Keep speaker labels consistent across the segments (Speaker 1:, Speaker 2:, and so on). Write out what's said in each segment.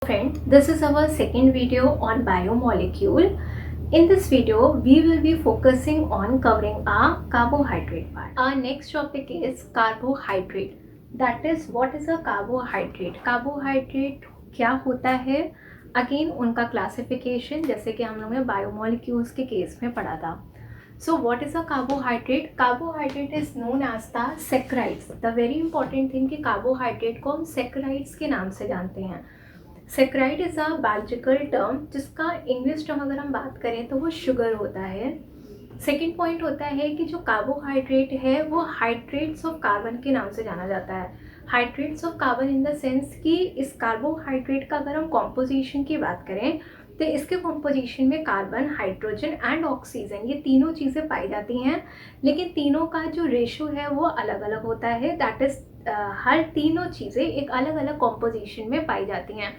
Speaker 1: Friend, this is our second video on biomolecule. In this video, we will be focusing on covering our carbohydrate part. Our next topic is carbohydrate. That is, what is a carbohydrate? Carbohydrate क्या होता है? Again, उनका classification जैसे कि हम लोगों ने biomolecules के केस में पढ़ा था. So what is a carbohydrate? Carbohydrate is known as the saccharides. The very important thing कि carbohydrate को हम saccharides के नाम से जानते हैं. Saccharide is a biological term जिसका इंग्लिश टर्म अगर हम बात करें तो वो शुगर होता है. सेकेंड पॉइंट होता है कि जो कार्बोहाइड्रेट है वो हाइड्रेट्स ऑफ कार्बन के नाम से जाना जाता है. Hydrates of carbon in the sense कि इस कार्बोहाइड्रेट का अगर हम कॉम्पोजिशन की बात करें तो इसके कॉम्पोजिशन में कार्बन, हाइड्रोजन एंड ऑक्सीजन ये तीनों चीज़ें पाई जाती हैं, लेकिन तीनों का जो रेशो है वो अलग अलग होता है. दैट इज़ हर तीनों चीज़ें एक अलग अलग कॉम्पोजिशन में पाई जाती हैं.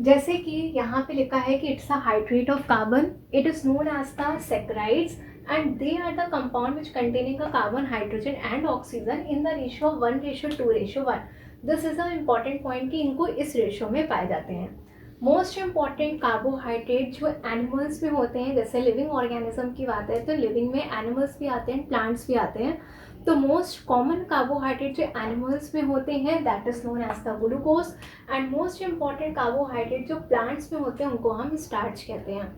Speaker 1: जैसे कि यहाँ पे लिखा है कि it's a hydrate of carbon, it is known as the saccharides and they are the compound which containing a carbon, hydrogen and oxygen in the ratio of 1:2:1. This is a important point कि इनको इस ratio में पाए जाते हैं. Most important carbohydrate जो animals में होते हैं, जैसे लिविंग ऑर्गेनिज्म की बात है तो लिविंग में एनिमल्स भी आते हैं, प्लांट्स भी आते हैं. तो मोस्ट कॉमन कार्बोहाइड्रेट जो एनिमल्स में होते हैं that is known as the glucose, and most important carbohydrate जो प्लांट्स में होते हैं उनको हम स्टार्च कहते हैं.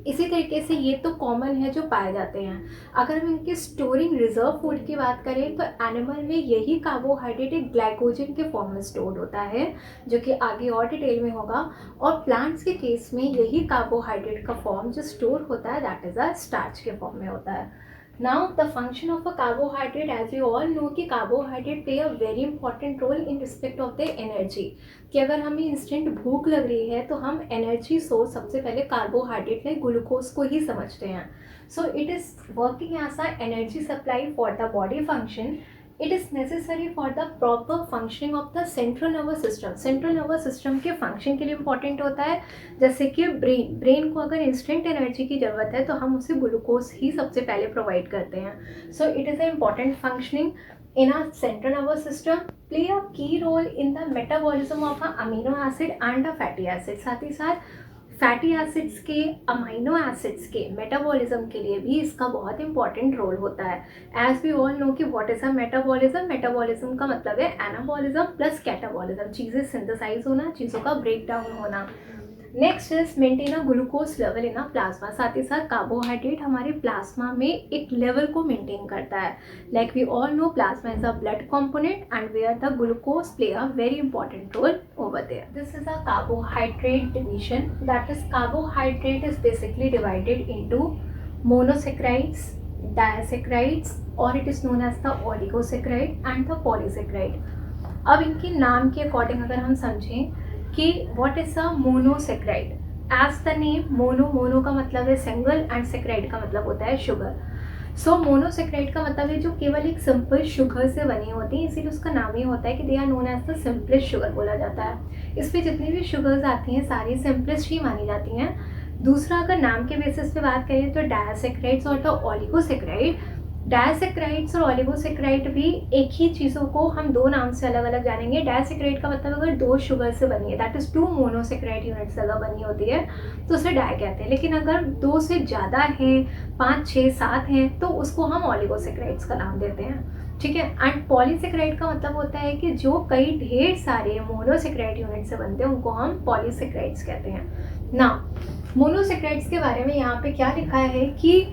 Speaker 1: इसी तरीके से ये तो कॉमन है जो पाए जाते हैं. अगर हम इनके स्टोरिंग रिजर्व फूड की बात करें तो एनिमल में यही कार्बोहाइड्रेट एक ग्लाइकोजन के फॉर्म में स्टोर्ड होता है जो कि आगे और डिटेल में होगा, और प्लांट्स के केस में यही कार्बोहाइड्रेट का फॉर्म जो स्टोर होता है दैट इज़ अ स्टार्च के फॉर्म में होता है. Now the function of a carbohydrate, as we all know कि carbohydrate play a very important role in respect of the energy. कि अगर हमें इंस्टेंट भूख लग रही है तो हम एनर्जी सोर्स सबसे पहले कार्बोहाइड्रेट में ग्लूकोज को ही समझते हैं. So it is working as a energy supply for the body function. It is necessary for the proper functioning of the central nervous system. Central nervous system के function के लिए इंपॉर्टेंट होता है. जैसे कि ब्रेन को अगर इंस्टेंट एनर्जी की ज़रूरत है तो हम उसे ग्लूकोज ही सबसे पहले प्रोवाइड करते हैं. So it is a important functioning in our central nervous system, play a key role in the metabolism of a amino acid and a fatty acid. साथ ही साथ फैटी एसिड्स के, अमाइनो एसिड्स के metabolism के लिए भी इसका बहुत important role होता है. एज वी ऑल नो कि what is a metabolism. Metabolism का मतलब है एनाबॉलिज्म प्लस कैटाबॉलिज्म, चीज़ें सिंथेसाइज होना, चीज़ों का ब्रेक डाउन होना. Next is maintain a glucose level in a plasma. साथ ही साथ कार्बोहाइड्रेट हमारे प्लाज्मा में एक लेवल को मेंटेन करता है. Like we all know plasma is a blood component and where the glucose play a very important role over there. This is a carbohydrate division. That is, carbohydrate is basically divided into monosaccharides, disaccharides, or it is known as the oligosaccharide and the polysaccharide. अब इनके नाम के according अगर हम समझें कि what is a monosaccharide. As the name, mono का मतलब है सिंगल एंड सेक्राइड का मतलब होता है शुगर. सो मोनोसेक्राइड का मतलब है जो केवल एक सिंपल शुगर से बनी होती है, इसीलिए उसका नाम ही होता है कि they are known as the simplest sugar बोला जाता है. इस पर जितनी भी शुगर्स आती हैं सारी सिंपलेस्ट ही मानी जाती हैं. दूसरा, अगर नाम के बेसिस पे बात करें तो डायसेक्राइड्स और द ऑलिगोसेक्राइड. डायसेक्राइड्स और ऑलिगोसेक्राइड भी एक ही चीज़ों को हम दो नाम से अलग अलग जानेंगे. डायसेक्राइड का मतलब अगर दो शुगर से बनी है, दैट इज़ 2 मोनोसेक्राइड यूनिट्स अगर बनी होती है तो उसे डाय कहते हैं. लेकिन अगर 2 से ज़्यादा हैं, 5, 6, 7 हैं तो उसको हम ऑलिगोसेक्राइड्स का नाम देते हैं. ठीक है. एंड पॉलीसेक्राइड का मतलब होता है कि जो कई ढेर सारे मोनोसेक्राइड यूनिट से बनते हैं उनको हम पॉलीसेक्राइड्स कहते हैं. ना मोनोसेक्राइड्स के बारे में यहाँ पे क्या लिखा है कि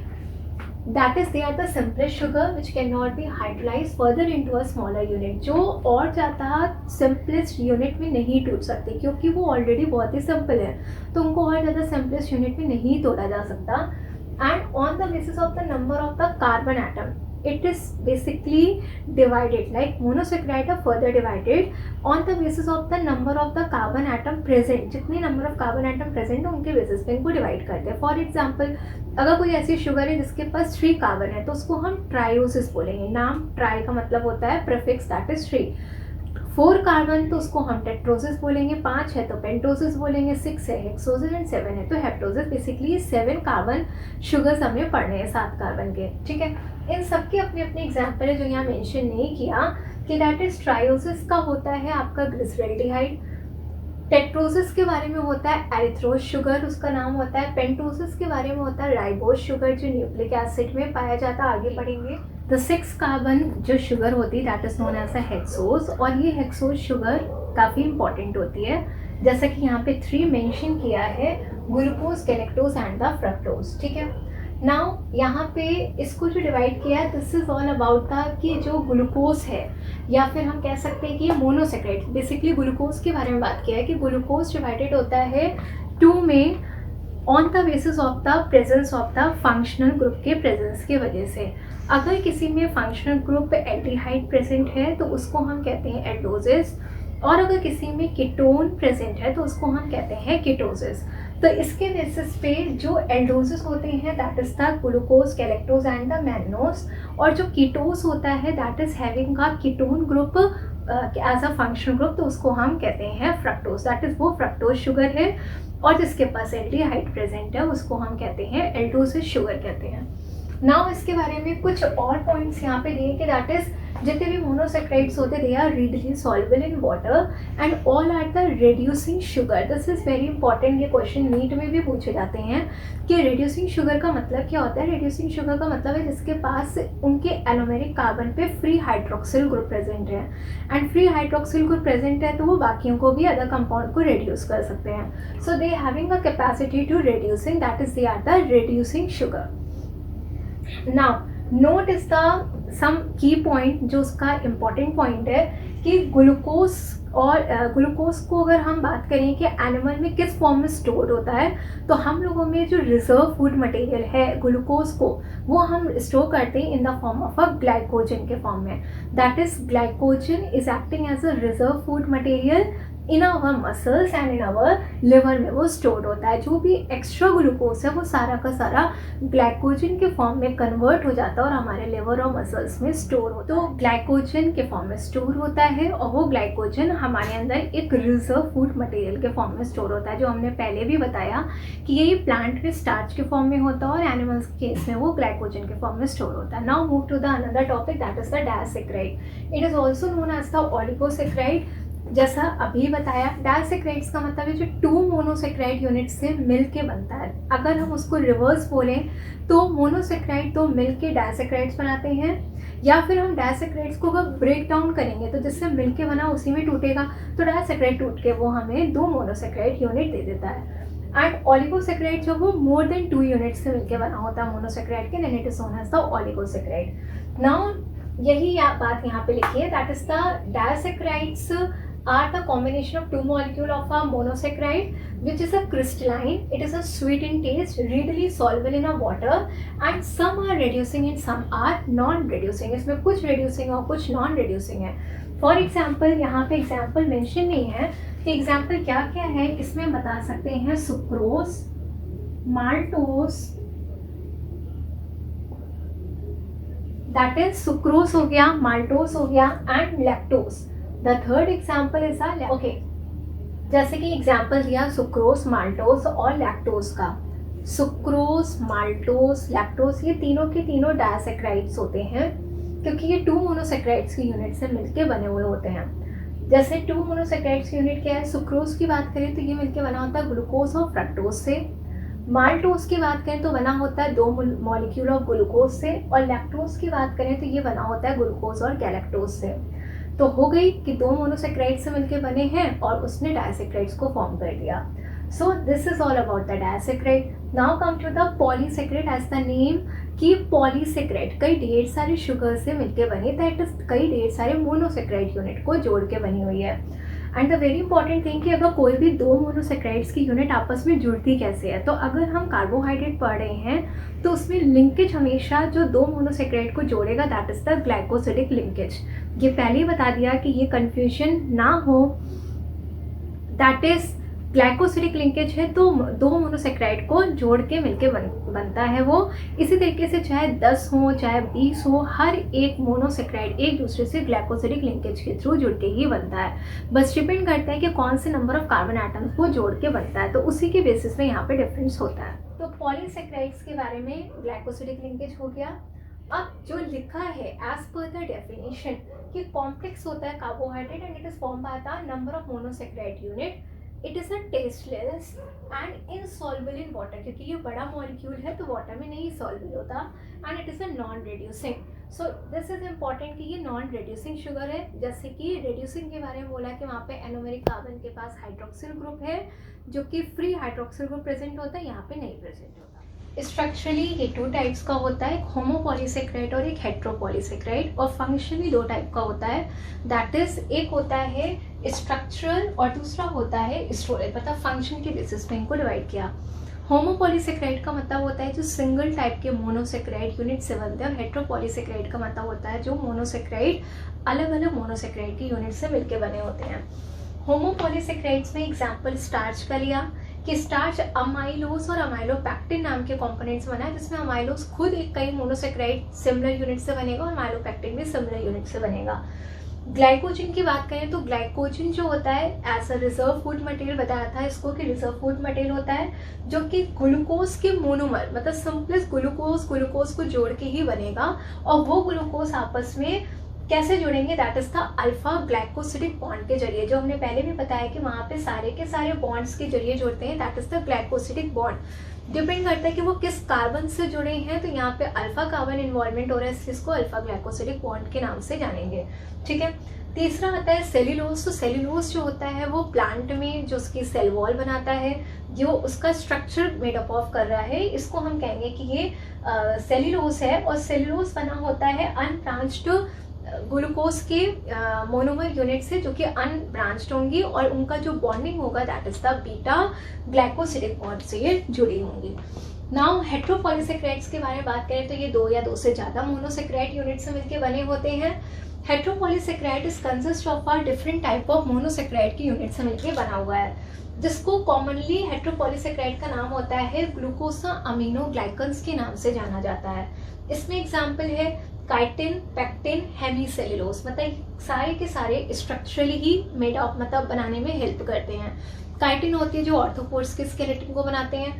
Speaker 1: that is they are the simplest sugar which cannot be hydrolyzed further into a smaller unit. जो और ज़्यादा simplest unit में नहीं टूट सकते क्योंकि वो ऑलरेडी बहुत ही सिंपल है, तो उनको और ज़्यादा simplest unit में नहीं तोड़ा जा सकता. And on the basis of the number of the carbon atom, it is basically divided, like monosaccharide are further divided on the basis of the number of the carbon atom present. जितने number of carbon atom present है उनके basis पे इनको divide करते हैं. For example, अगर कोई ऐसी शुगर है जिसके पास 3 कार्बन है तो उसको हम ट्रायोसिस बोलेंगे. नाम ट्राई का मतलब होता है प्रीफिक्स दैट इज 3. 4 कार्बन तो उसको हम टेट्रोसिस बोलेंगे, 5 है तो पेंटोसिस बोलेंगे, 6 है हेक्सोसिस एंड 7 है तो हेप्टोसिस. बेसिकली 7 कार्बन शुगर्स हमें पढ़ने हैं 7 कार्बन के. ठीक है. इन सब के अपने अपने एग्जाम्पल है जो यहाँ मेंशन नहीं किया कि दैट इज ट्रायोसिस का होता है आपका ग्लिसरल्डिहाइड. टेट्रोसिस के बारे में होता है एरिथ्रोज शुगर, उसका नाम होता है। पेंटोसिस के बारे में होता है राइबोज शुगर, जो न्यूक्लिक एसिड में पाया जाता है। आगे बढ़ेंगे। द 6 कार्बन जो शुगर होती है that is known as a hexose, और ये हेक्सोज शुगर काफ़ी इंपॉर्टेंट होती है, जैसा कि यहाँ पे 3 मेंशन किया है, glucose, galactose and the fructose. ठीक है, नाउ यहाँ पे इसको जो डिवाइड किया है this is all about the कि जो ग्लूकोज है, या फिर हम कह सकते हैं कि ये मोनोसेक्राइड, बेसिकली ग्लूकोज के बारे में बात किया है कि ग्लूकोज डिवाइडेड होता है 2 में on the basis of the presence of the functional group के प्रेजेंस की वजह से। अगर किसी में फंक्शनल ग्रुप एल्डिहाइड प्रेजेंट है तो उसको हम कहते हैं एल्डोसिस, और अगर किसी में कीटोन प्रेजेंट है तो उसको हम कहते हैं कीटोसिस। तो इसके बेसिस पे जो एल्डोसिस होते हैं that is the glucose, galactose and the mannose, और जो कीटोस होता है that is having a ketone group as a functional group, तो उसको हम कहते हैं फ्रक्टोज, दैट इज वो फ्रक्टोज शुगर है। और जिसके पास एल्डिहाइड प्रेजेंट है उसको हम कहते हैं एल्डोसिस शुगर कहते हैं। नाउ इसके बारे में कुछ और पॉइंट्स यहाँ पे दिए कि दैट इज जितने भी मोनोसेक्राइड्स होते they are readily soluble in water and all are the reducing sugar. This is very important, ये क्वेश्चन नीट में भी पूछे जाते हैं कि रिड्यूसिंग शुगर का मतलब क्या होता है। रिड्यूसिंग शुगर का मतलब है जिसके पास उनके एलोमेरिक कार्बन पे फ्री हाइड्रोक्सिल ग्रुप प्रेजेंट है, and free hydroxyl group present है तो वो बाकियों को भी अदर कंपाउंड को रिड्यूस कर सकते हैं। So they having a capacity to reducing, that is they are the reducing sugar. Now note is the some key point, जो उसका इम्पॉर्टेंट पॉइंट है कि ग्लूकोज और ग्लूकोज को अगर हम बात करें कि एनिमल में किस फॉर्म में स्टोर होता है, तो हम लोगों में जो रिजर्व फूड मटेरियल है ग्लूकोज को, वो हम स्टोर करते हैं in the form of a glycogen के फॉर्म में। That is glycogen is acting as a reserve food material in our muscles and in our liver में वो स्टोर होता है। जो भी एक्स्ट्रा ग्लूकोज है वो सारा का सारा ग्लाइकोजन के फॉर्म में कन्वर्ट हो जाता है और हमारे लिवर और मसल्स में स्टोर होता है। तो ग्लाइकोजन के फॉर्म में स्टोर होता है, और वो ग्लाइकोजन हमारे अंदर एक रिजर्व फूड मटेरियल के फॉर्म में स्टोर होता है, जो हमने पहले भी बताया कि यही प्लांट में स्टार्च के फॉर्म में होता है और एनिमल्स के केस में वो ग्लाइकोजन के फॉर्म में स्टोर होता है। Now move to the another topic that is the disaccharide. It is also known as the oligosaccharide. जैसा अभी बताया, डायसैकेराइड्स का मतलब है जो 2 मोनोसेक्राइड यूनिट से मिल के बनता है। अगर हम उसको रिवर्स बोलें तो मोनोसेक्राइड तो मिल के डायसैकेराइड्स बनाते हैं, या फिर हम डायसैकेराइड्स को अगर ब्रेक डाउन करेंगे तो जिससे मिल के बना उसी में टूटेगा, तो डायसैकेराइड टूट के वो हमें 2 मोनोसेक्राइड यूनिट दे देता है। एंड ओलिगोसैकेराइड जो वो मोर देन 2 यूनिट से मिलकर बना होता है मोनोसेक्राइड के, then it is known as the oligosaccharide. Now यही बात यहाँ पे लिखी है, that is the disaccharides are the combination of 2 molecule of a monosaccharide which is a crystalline, it is a sweet in taste, readily soluble in a water, and some are reducing and some are non reducing। इसमें कुछ reducing और कुछ non reducing है। For example यहाँ पे example mention नहीं है कि एग्जाम्पल क्या क्या है, इसमें बता सकते हैं sucrose, maltose, that is sucrose हो गया, माल्टोज हो गया and lactose. The third example is okay, जैसे कि एग्जाम्पल दिया सुक्रोज, माल्टोज और लैक्टोज का। सुक्रोज, माल्टोज, लैक्टोज ये तीनों के तीनों डायसैकेराइड्स होते हैं, क्योंकि ये 2 मोनोसेक्राइड्स की यूनिट से मिलके बने हुए होते हैं। जैसे 2 मोनोसेक्राइड्स की यूनिट क्या है, सुक्रोज की बात करें तो ये मिलके बना होता है ग्लूकोज और फ्रक्टोज से। माल्टोज की बात करें तो बना होता है 2 मॉलिक्यूल ऑफ ग्लूकोज से, और लैक्टोज की बात करें तो ये बना होता है ग्लूकोज और गैलेक्टोज से। तो हो गई कि 2 मोनोसेक्राइड से मिलकर बने हैं और उसने डायसैकेराइड्स को फॉर्म कर दिया। So this is all about the disaccharide. Now come to the polysaccharide as the name, कि पॉलीसेक्राइड कई ढेर सारे शुगर से मिलकर बनी, दैट इज कई ढेर सारे मोनोसेक्राइड यूनिट को जोड़ के बनी हुई है। And the very important thing कि अगर कोई भी 2 मोनोसेक्राइड्स की यूनिट आपस में जुड़ती कैसे है, तो अगर हम कार्बोहाइड्रेट पढ़ रहे हैं तो उसमें लिंकेज हमेशा जो 2 मोनोसेक्राइड को जोड़ेगा that is the glycosidic linkage. ये पहले ही बता दिया कि ये कन्फ्यूजन ना हो, दैट इज ग्लाइकोसिडिक लिंकेज है तो 2 मोनोसेक्राइड को जोड़ के मिलके बनता है वो। इसी तरीके से चाहे 10 हो चाहे 20 हो, हर एक मोनोसेक्राइड एक दूसरे से ग्लाइकोसिडिक लिंकेज के थ्रू जुड़ के ही बनता है। बस डिपेंड करता है कि कौन से नंबर ऑफ कार्बन एटम्स को जोड़ के बनता है, तो उसी के बेसिस में यहाँ पे डिफरेंस होता है। तो पॉलीसेक्राइड्स के बारे में ग्लाइकोसिडिक लिंकेज हो गया। अब जो लिखा है एज पर द डेफिनेशन कि कॉम्प्लेक्स होता है carbohydrate and it is form by the number of monosaccharide unit it is a tasteless and insoluble in water, क्योंकि ये बड़ा मॉलिक्यूल है तो वाटर में नहीं सॉल्युबल होता, and it is a non reducing. So this is important कि ये नॉन रिड्यूसिंग शुगर है। जैसे कि रिड्यूसिंग के बारे में बोला कि वहाँ पे एनोमेरिक कार्बन के पास हाइड्रोक्सिल ग्रुप है जो कि फ्री हाइड्रोक्सिल ग्रुप प्रेजेंट होता है, यहाँ पे नहीं प्रेजेंट होता। स्ट्रक्चरली ये 2 टाइप्स का होता है, एक होमोपॉलीसेक्राइड और एक हेट्रोपॉलीसेक्राइड, और फंक्शनली 2 टाइप का होता है, दैट इज एक होता है स्ट्रक्चरल और दूसरा होता है स्टोरेज, मतलब फंक्शन के बेसिस पे इनको डिवाइड किया। होमोपॉलीसेक्राइड का मतलब होता है जो सिंगल टाइप के मोनोसेक्राइड यूनिट से बनते हैं, और हेट्रोपॉलीसेक्राइड का मतलब होता है जो मोनोसेक्राइड अलग अलग मोनोसेक्राइड के यूनिट से मिलकर बने होते हैं। होमोपॉलीसेक्राइड्स में एग्जाम्पल स्टार्च का लिया कि स्टार्च अमाइलोस और अमाइलोपैक्टिन नाम के कंपोनेंट्स बना है, जिसमें अमाइलोस खुद एक कई मोनोसेक्राइड सिमिलर यूनिट से बनेगा और अमाइलोपैक्टिन भी सिमिलर यूनिट से बनेगा। ग्लाइकोजन की बात करें तो ग्लाइकोजन जो होता है as a reserve food material बताया था इसको कि रिजर्व फूड मटेरियल होता है जो कि ग्लूकोज के मोनोमर, मतलब सिंपलेस्ट ग्लूकोज को जोड़ के ही बनेगा, और वो ग्लूकोज आपस में कैसे जुड़ेंगे, that is the alpha glycosidic bond के जरिए, जो हमने पहले भी बताया कि वहाँ पे सारे के सारे बॉन्ड्स के जरिए जुड़ते हैं, that is the glycosidic bond. Depend करता है कि वो किस कार्बन से जुड़े हैं, तो यहाँ पे अल्फा कार्बन इन्वॉल्वमेंट हो रहा है, इसलिए इसको अल्फा ग्लाइकोसिडिक बॉन्ड के नाम से जानेंगे। ठीक है, तीसरा आता है सेल्यूलोज। तो सेल्यूलोज जो होता है वो प्लांट में जो उसकी सेल वॉल बनाता है, जो उसका स्ट्रक्चर मेडअप ऑफ कर रहा है, इसको हम कहेंगे कि ये सेल्यूलोज है, और सेल्यूलोज बना होता है अनब्रांच्ड ग्लूकोज के मोनोमर यूनिट से, जो कि अनब्रांच्ड होंगी, और उनका जो बॉन्डिंग होगा that is the beta glycosidic bond से ये जुड़ी होंगी। नाउ हेट्रोपॉलीसेक्राइड्स के बारे में बात करें तो ये 2 या 2 से ज़्यादा मोनोसेक्राइड यूनिट से मिलकर बने होते हैं। Heteropolysaccharide is consist of a different type of monosaccharide की यूनिट से मिलकर बना हुआ है, जिसको कॉमनली हेट्रोपॉलीसेक्राइड का नाम होता है ग्लूकोसा अमीनोग्लाइकन्स के नाम से जाना जाता है। इसमें एग्जाम्पल है काइटिन, पेक्टिन, हेमीसेल्यूलोज, मतलब सारे के सारे स्ट्रक्चरली ही मेड ऑफ, मतलब बनाने में हेल्प करते हैं। काइटिन होती है जो ऑर्थोपोड्स के स्केलेटन को बनाते हैं,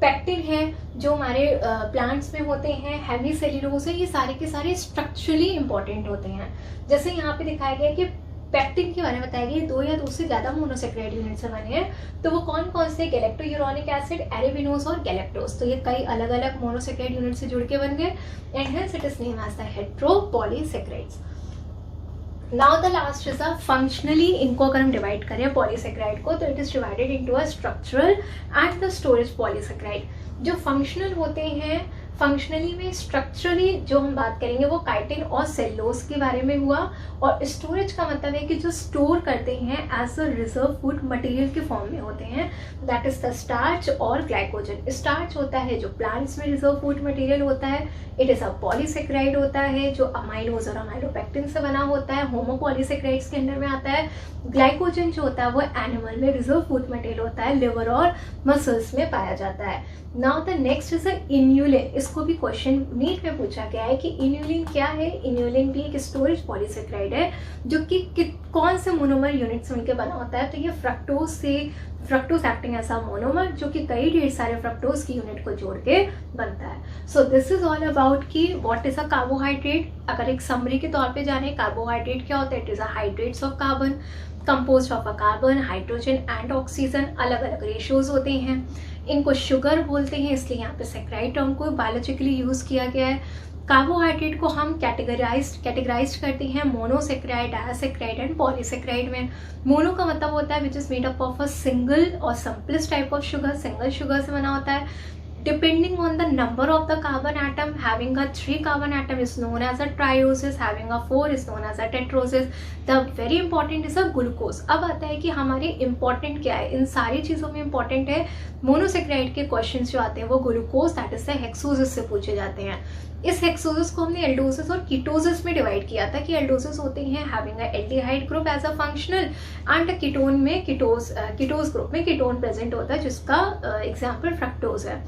Speaker 1: पेक्टिन है जो हमारे प्लांट्स में होते हैं, हेमीसेल्यूलोज है, ये सारे के सारे स्ट्रक्चरली इंपॉर्टेंट होते हैं। जैसे यहाँ पे दिखाया गया कि पेक्टिन के बारे में बताया गया 2 या 2 से ज्यादा मोनोसेक्राइड यूनिट से बने हैं, तो वो कौन कौन से, गैलेक्टोयूरोनिक एसिड, एरेबिनोज और गैलेक्टोज, तो ये कई अलग अलग मोनोसेक्राइड यूनिट से जुड़ के बन गए, and hence it is name as the heteropolysaccharides. Now the last is a functionally, इनको अगर हम डिवाइड करें पॉलीसेक्राइड को, तो it is divided into a structural and the storage polysaccharide. जो फंक्शनल होते हैं, फंक्शनली में स्ट्रक्चरली जो हम बात करेंगे वो काइटिन और सेल्यूलोज के बारे में हुआ, और स्टोरेज का मतलब है कि जो स्टोर करते हैं as a reserve food material के फॉर्म में होते हैं, दैट इज द स्टार्च और ग्लाइकोजन। स्टार्च होता है जो प्लांट्स में रिजर्व फूड मटेरियल होता है, इट इज अ पॉलीसेक्राइड होता है जो अमाइलोज और अमाइलोपेक्टिन से बना होता है, होमोपॉलीसेक्राइड्स के अंडर में आता है। ग्लाइकोजन जो होता है वो एनिमल में रिजर्व फूड मटेरियल होता है, लिवर और मसल्स में पाया जाता है। Now the next is inulin. इसको भी क्वेश्चन नीट में पूछा गया है कि इन्यूलिन क्या है। इन्यूलिन भी एक स्टोरेज पॉलीसेक्राइड है जो कि कौन से मोनोमर यूनिट से मिलकर बना होता है, तो ये fructose acting as a monomer जो कि कई ढेर सारे फ्रक्टोज की यूनिट को जोड़ के बनता है। सो दिस इज ऑल अबाउट कि व्हाट इज अ कार्बोहाइड्रेट। अगर एक समरी के तौर पे जाने कार्बोहाइड्रेट क्या होता है, it is a hydrates of carbon composed of a carbon, hydrogen and oxygen, अलग अलग रेशियोज होते हैं। इनको शुगर बोलते हैं, इसलिए यहाँ पे सेक्राइड टर्म को बायोलॉजिकली यूज किया गया है। कार्बोहाइड्रेट को हम कैटेगराइज करते हैं मोनोसेक्राइड, डायसेक्राइड एंड पॉलीसेक्राइड में। मोनो का मतलब होता है which is made up of a single और simplest type of sugar, single sugar से बना होता है। Depending on the number of the carbon atom, having a 3 carbon atom is known as a triosis, having a 4 is known as a tetrosis. The very important is a glucose. अब आता है कि हमारे important क्या है, इन सारी चीज़ों में important है मोनोसेक्राइड के क्वेश्चंस जो आते हैं वो ग्लूकोज दैट इज हेक्सोसिस से पूछे जाते हैं। इस हेक्सोसिस को हमने एल्डोसिस और कीटोसिस में डिवाइड किया था कि एल्डोसिस होते हैं having a aldehyde group as a functional, and ketone में कीटोस ग्रुप में कीटोन प्रेजेंट होता है जिसका एग्जाम्पल फ्रक्टोज है।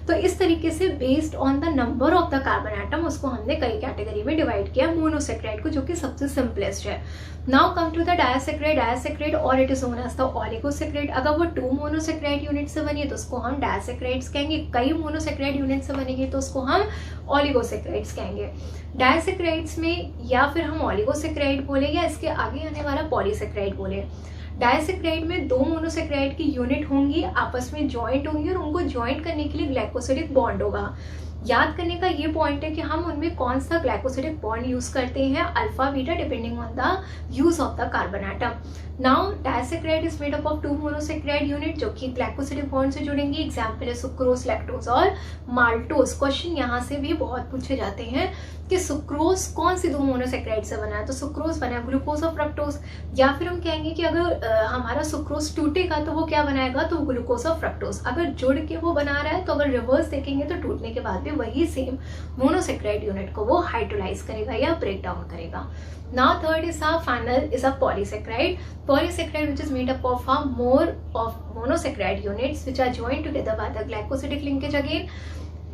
Speaker 1: तो इस तरीके से based on the number of the carbon atom उसको हमने कई कैटेगरी में डिवाइड किया मोनोसेक्राइड को, जो कि सबसे सिंपलेस्ट है। Now come to the disaccharide और it is known as the oligosaccharide. अगर वो 2 मोनोसेक्राइड यूनिट से बनी है तो उसको हम डायसेक्राइड्स कहेंगे, कई मोनोसेक्राइड यूनिट से बनेगी तो उसको हम ऑलिगोसेक्राइड्स कहेंगे। डायसेक्राइड्स में या फिर हम ऑलिगोसेक्राइड बोले या इसके आगे आने वाला पॉलीसेक्राइड बोले। डाइसैकेराइड में 2 मोनोसैकेराइड की यूनिट होंगी, आपस में ज्वाइंट होंगी और उनको ज्वाइंट करने के लिए ग्लाइकोसिडिक बॉन्ड होगा। याद करने का ये पॉइंट है कि हम उनमें कौन सा ग्लाइकोसिडिक बॉन्ड यूज करते हैं, alpha beta, depending on the use of the carbon atom. Now disaccharide is made up of 2 monosaccharide unit जो कि ग्लाइकोसिडिक बॉन्ड से जुड़ेंगी। एग्जाम्पल है सुक्रोज, लैक्टोज और माल्टोज। क्वेश्चन यहाँ से भी बहुत पूछे जाते हैं कि सुक्रोज कौन सी 2 मोनोसैकेराइड से बना है, तो सुक्रोज बना है ग्लूकोज और फ्रक्टोज। या फिर हम कहेंगे कि अगर हमारा सुक्रोज टूटेगा तो वो क्या बनाएगा, तो ग्लूकोज और फ्रक्टोज। अगर जुड़ के वो बना रहा है तो अगर रिवर्स देखेंगे तो टूटने के बाद भी वही सेम मोनोसैकेराइड यूनिट को वो हाइड्रोलाइज करेगा या ब्रेक डाउन करेगा। Now third is our final is a polysaccharide. Polysaccharide which is made up of more of monosaccharide units which are joined together by the glycosidic linkage again.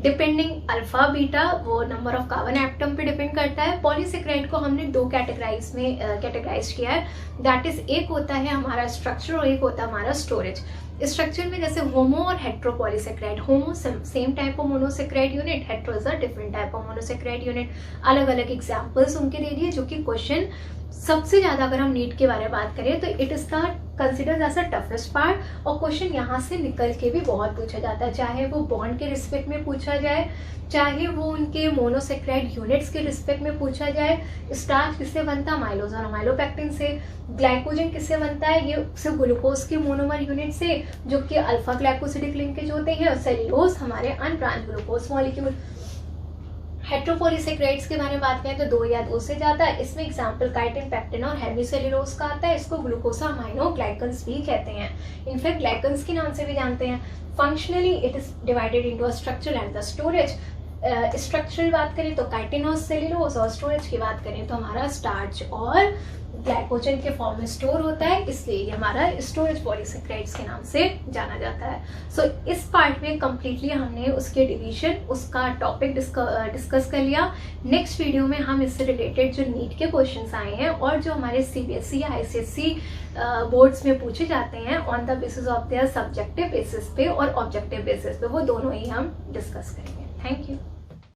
Speaker 1: Depending alpha beta वो number of carbon atom पे depend करता है। Polysaccharide को हमने 2 categorise में categorise किया है, that is एक होता है हमारा स्ट्रक्चर और एक होता है हमारा स्टोरेज। स्ट्रक्चर में जैसे होमो और hetero polysaccharide, homo same type of monosaccharide unit, hetero is a different type of monosaccharide unit. अलग अलग एग्जाम्पल्स उनके दे दिए जो कि क्वेश्चन सबसे ज्यादा अगर हम नीट के बारे में बात करें तो it is the considered as a toughest part. और क्वेश्चन यहाँ से निकल के भी बहुत पूछा जाता है, चाहे वो बॉन्ड के रिस्पेक्ट में पूछा जाए, चाहे वो उनके मोनोसेक्राइड यूनिट्स के रिस्पेक्ट में पूछा जाए। स्टार्च किससे बनता है, माइलोज और माइलोपेक्टिन से। ग्लाइकोजन किससे बनता है, ये सिर्फ ग्लूकोज के मोनोमर यूनिट से जो कि अल्फा ग्लाइकोसिडिक लिंकेज होते हैं। और सेल्यूलोज हमारे अनब्रांच ग्लूकोज मॉलिक्यूल। हेट्रोपॉलीसेक्राइड्स के बारे में बात करें तो 2 या 2 से ज्यादा, इसमें एग्जाम्पल काइटिन, पैक्टिन और हेमिसेल्यूलोज का आता है। इसको ग्लूकोसामाइनोग्लाइकन्स भी कहते हैं, इनफैक्ट ग्लाइकन्स के नाम से भी जानते हैं। Functionally it is divided into a structure and the storage. Structural बात करें तो काइटिन और सेल्यूलोज, और स्टोरेज की बात करें तो हमारा स्टार्च और ग्लाइकोजन के फॉर्म में स्टोर होता है, इसलिए ये हमारा स्टोरेज पॉलीसेक्राइड्स के नाम से जाना जाता है। सो इस पार्ट में कंप्लीटली हमने उसके डिवीजन, उसका टॉपिक डिस्कस कर लिया। नेक्स्ट वीडियो में हम इससे रिलेटेड जो नीट के क्वेश्चंस आए हैं और जो हमारे सीबीएसई या आईसीएसई बोर्ड्स में पूछे जाते हैं on the basis of their subjective basis पे और ऑब्जेक्टिव बेसिस पे, वो दोनों ही हम डिस्कस करेंगे। Thank you.